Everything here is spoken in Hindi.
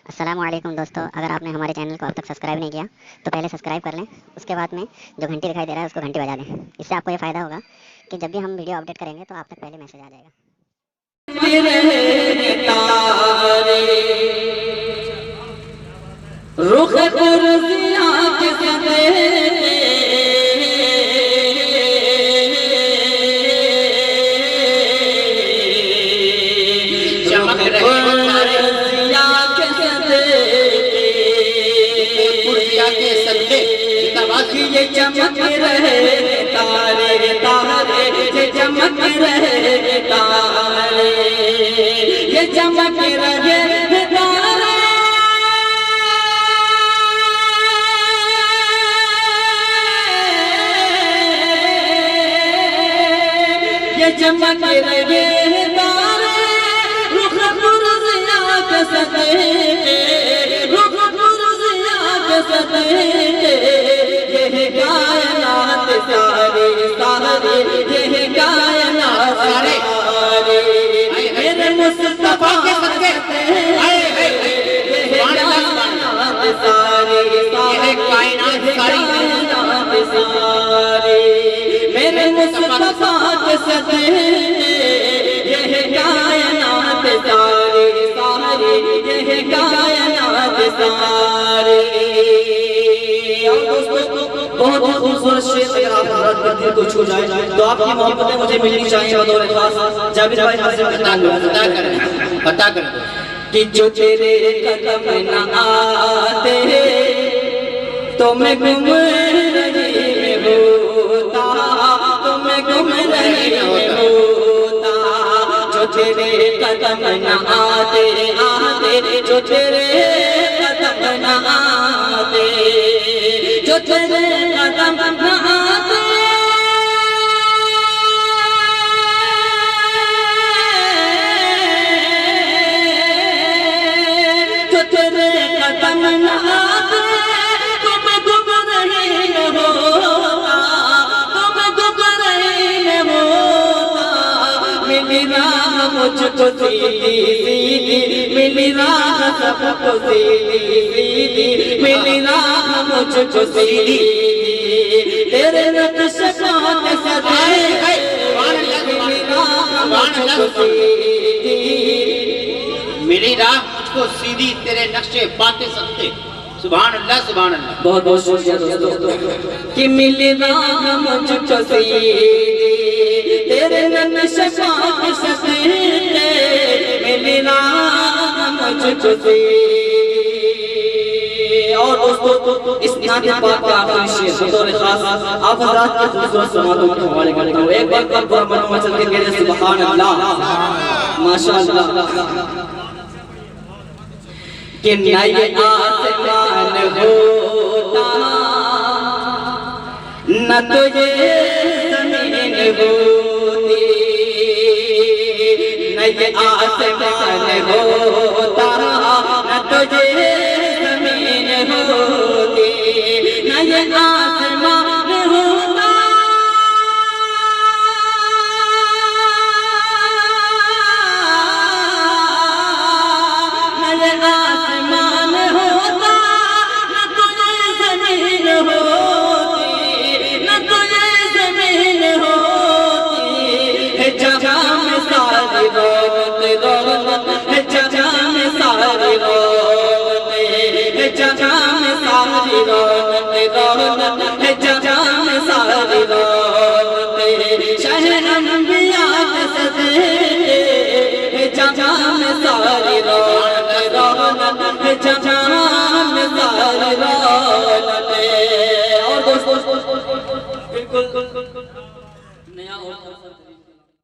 अस्सलामुअलैकुम दोस्तों, अगर आपने हमारे चैनल को अब तक सब्सक्राइब नहीं किया तो पहले सब्सक्राइब कर लें। उसके बाद में जो घंटी दिखाई दे रहा है उसको घंटी बजा दें। इससे आपको ये फ़ायदा होगा कि जब भी हम वीडियो अपडेट करेंगे तो आप तक पहले मैसेज आ जाएगा। ये चमक रहे तारे तारे, ये चमक रहे तारे, ये चमक रहे तारे, ये चमक रहे तारे, रुख पुरज़िया के सदके, रुख पुरज़िया के सदके, ये कायनात सारे सारे, ये कायनात सारे, मेरे मुस्तफा के सदके, ये कायनात सारे सारे, कायनात सारे, मेरे मुस्तफा के सदके, ये कायनात सारे सारे, ये कायनात सारे। बहुत खूबसूरत शेर, अगर आप हमारा दिल को छू जाए तो आपकी मोहब्बतें मुझे मिलनी चाहिए बतौर खास। जाबिर भाई हाजिर पता कर कि जो तेरे कदम न आते तो मैं गुम रही में होता, तो मैं गुम रही में होता। जो तेरे कदम न आते आते, जो तेरे कदम न आते, जो तेरे कदम न आते, जो तेरे कदम न आते, तुम गुम रही न होता, तुम गुम रही न होता। मिली राह मुझको सीधी सीधी, मिली राह सबको सीधी सीधी, मिली राह मुझको सीधी, तेरे नक्श के सदाए, मिली राह मुझको सीधी, मिली राह मुझको सीधी, तेरे नक्शे पाते सकते। सुभान अल्लाह सुभान अल्लाह। बहुत बहुत शुक्रिया दोस्तों कि मिली राह मुझको सीधी, तेरे नक्श के सदाए, मिली राह मुझको सीधी। और दोस्तों इस नात पाक का आखिरी शेर बतौर खास आप हज़रात की खूबसूरत समातों के हवाले करता हूँ। एक बार पूरा मनोमा चल के कह दे सुभान अल्लाह, माशाअल्लाह। कि न ये आसमान होता, न तो ये ज़मीन होती, न ये आसमान होता, न तो ये ज़मीन होती, न ये आसमान होता, न ये आसमान होता, न तो ये ज़मीन होती, न तो ये ज़मीन होती। है जहाँ में सारी रौनक रौनक, है जहाँ में सारी रौनक, है जहाँ में सारी रौनक रौनक, है जहाँ में सारी रौनक। शहर अंबिया के सदके, है जहाँ में सारी रौनक रौनक, है जहाँ में सारी रौनक। और दोस्तों बिल्कुल नया और